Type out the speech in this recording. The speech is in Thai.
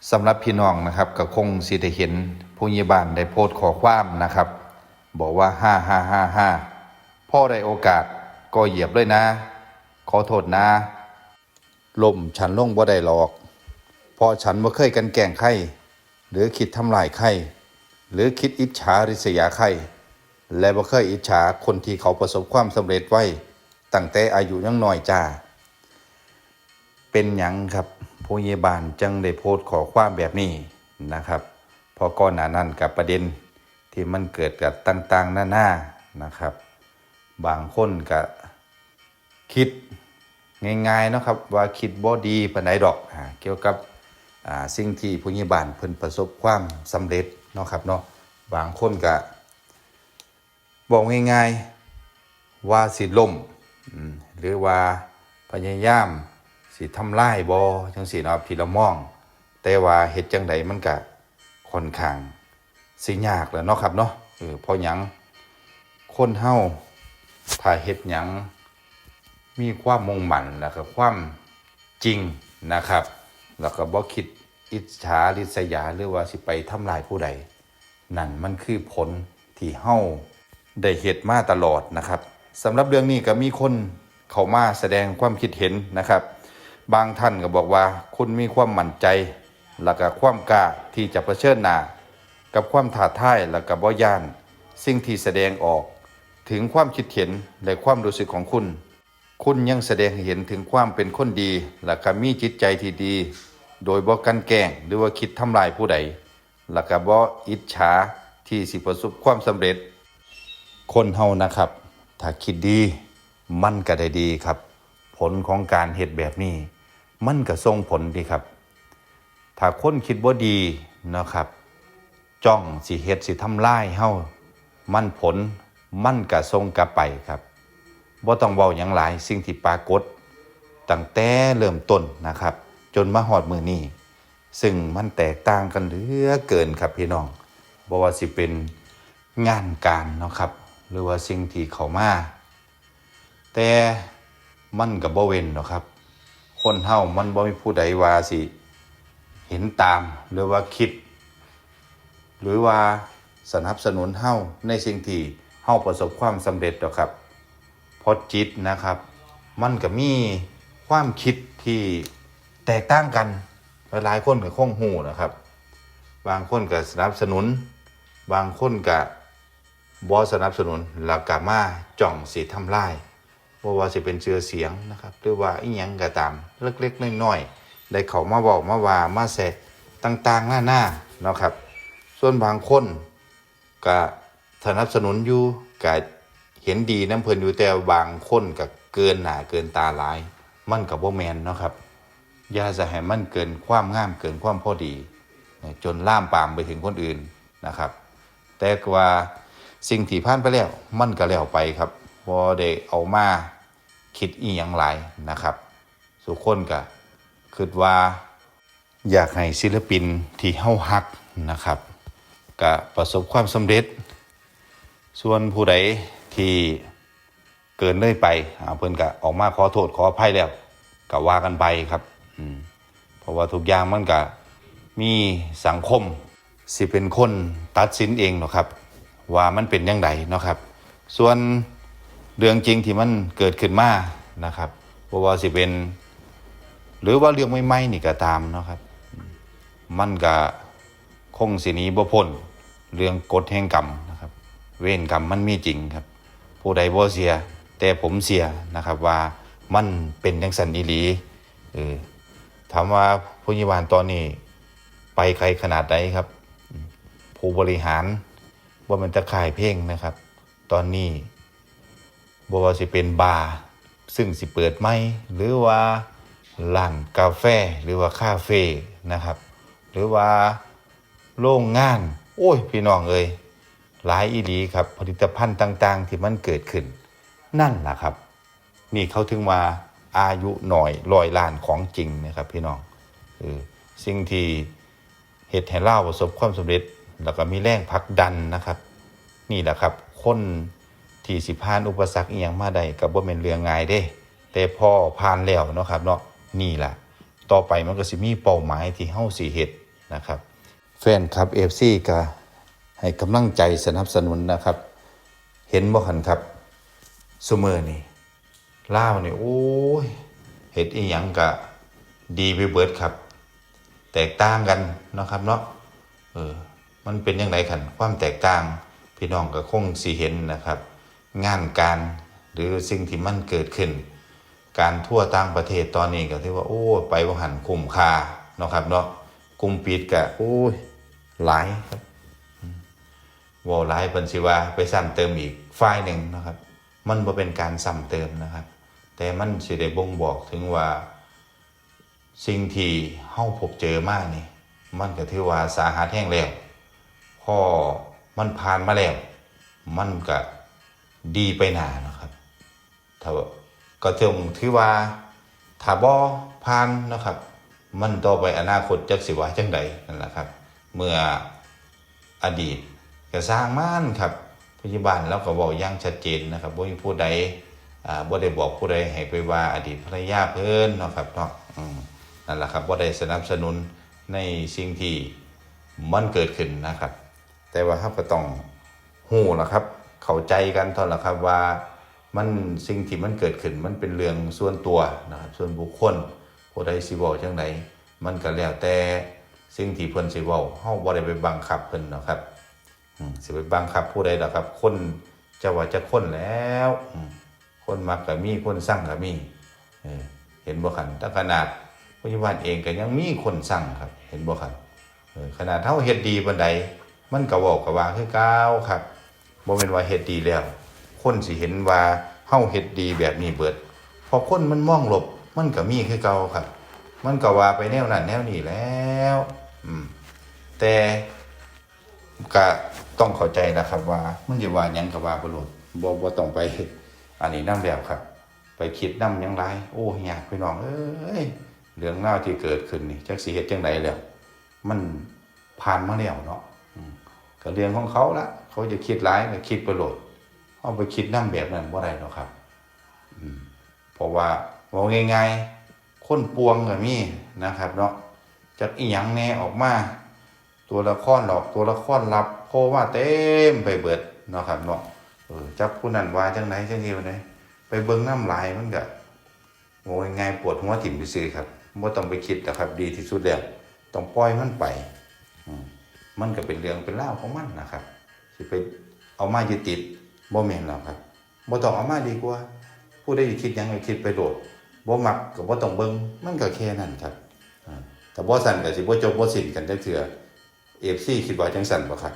สำหรับพี่น้องนะครับก็คงสิได้เห็นผู้ใหญ่บ้านได้โพสต์ขอความนะครับบอกว่า5555พ่อได้โอกาสก็เหยียบเลยนะขอโทษนะล่มฉันลงบ่ได้หรอกเพราะฉันบ่เคยกันแกล้งใครหรือคิดทำลายใครหรือคิดอิจฉาริษยาใครและบ่เคยอิจฉาคนที่เขาประสบความสำเร็จไว้ตั้งแต่อายุยังน้อยจ้าเป็นหยังครับผู้ใหญ่บ้านจังได้โพสต์ขอความแบบนี้นะครับพอก่อนหน้านั้นกับประเด็นที่มันเกิดกับต่างๆหน้านะครับบางคนก็คิดง่ายๆเนาะครับว่าคิดบ่ดีปานใดดอกเกี่ยวกับสิ่งที่ผู้ใหญ่บ้านเพิ่นประสบความสำเร็จเนาะครับเนาะบางคนก็บอกง่ายๆว่าสิล่มหรือว่าพยายามสิทำลายบ่จังซี่เนาะที่เรามองแต่ว่าเฮ็ดจังไดมันก็ค่อนข้างสิยากแหล้วเนาะครับเนาะเพราะหยังคนเฮาถ้าเฮ็ดหยังมีความมุ่งมั่นแล้วก็ความจริงนะครับแล้วก็บ่คิดอิจฉาริษยาหรือว่าสิไปทำลายผู้ใดนั่นมันคือผลที่เฮาได้เฮ็ดมาตลอดนะครับสำหรับเรื่องนี้ก็มีคนเข้ามาแสดงความคิดเห็นนะครับบางท่านก็บอกว่าคุณมีความมั่นใจแล้วก็ความกล้าที่จะเผชิญหน้ากับความท้าทายและก็บ่ย้านสิ่งที่แสดงออกถึงความคิดเห็นและความรู้สึกของคุณยังแสดงให้เห็นถึงความเป็นคนดีและก็มีจิตใจที่ดีโดยบ่กันแกล้งหรือว่าคิดทำลายผู้ใดและก็บ่อิจฉาที่สิประสบความสำเร็จคนเฮานะครับถ้าคิดดีมันก็ได้ดีครับผลของการเฮ็ดแบบนี้มันก็ส่งผลดีครับถ้าคนคิดบ่ดีนะครับจ้องสิเฮ็ดสิทำลายเฮามันผลมันก็ส่งกลับไปครับบ่ต้องเว้าหยังหลายสิ่งที่ปรากฏตั้งแต่เริ่มต้นนะครับจนมาฮอดมื้อนี้ซึ่งมันแตกต่างกันเหลือเกินครับพี่น้องบ่ว่าสิเป็นงานการเนาะครับหรือว่าสิ่งที่เข้ามาแต่มันก็บ่เว้นหรอกครับคนเฮามันบ่มีผู้ใดว่าสิเห็นตามหรือว่าคิดหรือว่าสนับสนุนเฮาในสิ่งที่เฮาประสบความสำเร็จหรอกครับเพราะจิตนะครับมันก็มีความคิดที่แตกต่างกันหลายคนก็คงฮู้นะครับบางคนก็สนับสนุนบางคนก็บ่สนับสนุนแล้วก็มาจ้องสิทำลายบ่ว่าสิเป็นชื่อเสียงนะครับหรือว่าอีหยังก็ตามเล็กๆน้อยๆได้เข้ามาบอกมาว่ามาแซะต่างๆหน้าเนาะครับส่วนบางคนก็สนับสนุนอยู่ก็เห็นดีนำเพิ่นอยู่แต่บางคนก็เกินหน้าเกินตาหลายมันก็บ่แม่นเนาะครับอย่าจะให้มันเกินความงามเกินความพอดีจนล่ามปามไปถึงคนอื่นนะครับแต่ว่าสิ่งที่ผ่านไปแล้วมันก็แล้วไปครับบ่ได้เอามาคิดอีหยังหลายนะครับทุกคนก็คิดว่าอยากให้ศิลปินที่เฮาฮักนะครับก็ประสบความสำเร็จส่วนผู้ใดที่เกินเลยไปเพิ่นก็ออกมาขอโทษขออภัยแล้วก็ว่ากันไปครับเพราะว่าทุกอย่างมันก็มีสังคมสิเป็นคนตัดสินเองเนาะครับว่ามันเป็นจังไดเนาะครับส่วนเรื่องจริงที่มันเกิดขึ้นมานะครับบ่ว่าสิเป็นหรือว่าเรื่องใหม่ๆนี่ก็ตามเนาะครับมันก็คงสิหนีบ่พ้นเรื่องกฎแห่งกรรมนะครับเวรกรรมมันมีจริงครับผู้ใดบ่เสียแต่ผมเสียนะครับว่ามันเป็นจังซั่นอีหลีถามว่าผู้ใหญ่บ้านตอนนี้ไปไกลขนาดใดครับผู้บริหารบ่แม่นแต่ค่ายเพลงนะครับตอนนี้บ่ว่าสิเป็นบาร์ซึ่งสิเปิดใหม่หรือว่าร้านกาแฟหรือว่าคาเฟ่นะครับหรือว่าโรงงานโอ้ยพี่น้องเอ้ยหลายอีหลีครับผลิตภัณฑ์ต่างๆที่มันเกิดขึ้นนั่นล่ะครับนี่เขาถึงว่าอายุหน่อย100 ล้านของจริงนะครับพี่น้องสิ่งที่เฮ็ดให้เราประสบความสำเร็จแล้วก็มีแรงผลักดันนะครับนี่แหละครับคนที่สิผ่านอุปสรรคอีหยังมาได้ก็บ่แม่นเรื่องง่ายเด้แต่พอผ่านแล้วเนาะครับเนาะนี่ล่ะต่อไปมันก็สิมีเป้าหมายที่เฮาสิเฮ็ด นะครับแฟนคลับ FC ก็ให้กำลังใจสนับสนุนนะครับเห็นบ่คันครับซุมื้อนี้ลาวนี่โอ้ยเฮ็ดอีหยังก็ดีไปเบิดครับแตกต่างกันเนาะครับเนาะมันเป็นจังไดคั่นความแตกต่างพี่น้องก็คงสิเห็นนะครับงานการหรือสิ่งที่มันเกิดขึ้นการทั่วต่างประเทศตอนนี้ก็ถือว่าโอ้ไปบ่หันคุ้มค่าเนาะครับเนาะกลุ่มปิดก็โอ้ยหลายครับว้าหลายเพิ่นสิว่าไปซ้ำเติมอีกฝ่ายหนึ่งนะครับมันบ่เป็นการซ้ำเติมนะครับแต่มันสิได้บ่งบอกถึงว่าสิ่งที่เฮาพบเจอมานี่มันก็ถือว่าสาหัสแฮงแล้วพอมันผ่านมาแล้วมันก็ดีไปหน้านะครับถ้าก็จงถือว่าถ้าบ่ผ่านนะครับมันต่อไปอนาคตจักสิว่าจังใดนั่นแหละครับเมื่ออดีตก็สร้างม่านครับปัจจุบันแล้วก็บอกอย่างชัดเจนนะครับบ่มีผู้ใดบ่ได้บอกผู้ใดให้ไปว่าอดีตภรรยาเพิ่นเนาะครับเนาะนั่นแหละครับบ่ได้สนับสนุนในสิ่งที่มันเกิดขึ้นนะครับแต่ว่าเราก็ต้องฮู้ล่ะครับเข้าใจกันเท่านั้นล่ะครับว่ามันสิ่งที่มันเกิดขึ้นมันเป็นเรื่องส่วนตัวนะครับส่วนบุคคลผู้ใดสิเว้าจังไดมันก็แล้วแต่สิ่งที่เพิ่นสิเว้าเฮาบ่ได้ไปบังคับเพิ่นเนาะครับสิไปบังคับผู้ใดดอกครับคนจะว่าจะคนแล้วคนมักก็มีคนสั่งก็มีเห็นบ่คั่นแต่ขนาดปัจจุบันเองก็ยังมีคนสั่งครับเห็นบ่คั่นขนาดเฮาเฮ็ดดีปานใดมันก็เว้าก็ว่าคือเก่าครับบ่แม่นว่าเฮ็ดดีแล้วคนสิเห็นว่าเฮาเฮ็ดดีแบบนี้เบิดพอคนมันมองลบมันก็มีคือเก่าครับมันก็ว่าไปแนวนั้นแนวนี้แล้วแต่ก็ต้องเข้าใจนะครับว่ามันสิว่าหยังก็ว่าบ่โลดบ่ต้องไปอันนี้นำแล้วครับไปคิดนำหยังหลายโอ้ยากพี่น้องเอ้ยเรื่องราวที่เกิดขึ้นนี่จักสิเฮ็ดจังไดแล้วมันผ่านมาแล้วเนาะก็เรื่องของเขาละเขาจะคิดหลายก็คิดไปโลดเอาไปคิดนำแบบนั้นบ่ได้หรอกครับเพราะว่าเว้าง่ายๆคนปวงก็มีนะครับเนาะจักอีหยังแน่ออกมาตัวละครหลอกตัวละครลับโผล่มาเต็มไปเบิดเนาะครับเนาะจักผู้นั้นว่าจังไดจังซี่ว่าไดไปเบิ่งน้ำลายมันก็โง่ง่ายปวดหัวถิ่มซื่อๆครับบ่ต้องไปคิดนะครับดีที่สุดแล้วต้องปล่อยมันไปมันก็เป็นเรื่องเป็นราวของมันนะครับสิไปเอามายึดติดบ่แม่นแล้วครับบ่ต้องเอามาดีกว่าผู้ใดคิดหยังก็คิดไปโดดบ่มักก็บ่ต้องเบิ่งมันก็แค่นั้นครับถ้าบ่สั่นก็สิบ่จบบ่สิ้นกันจักเทื่อ FC คิดว่าจังสั่นบ่ครับ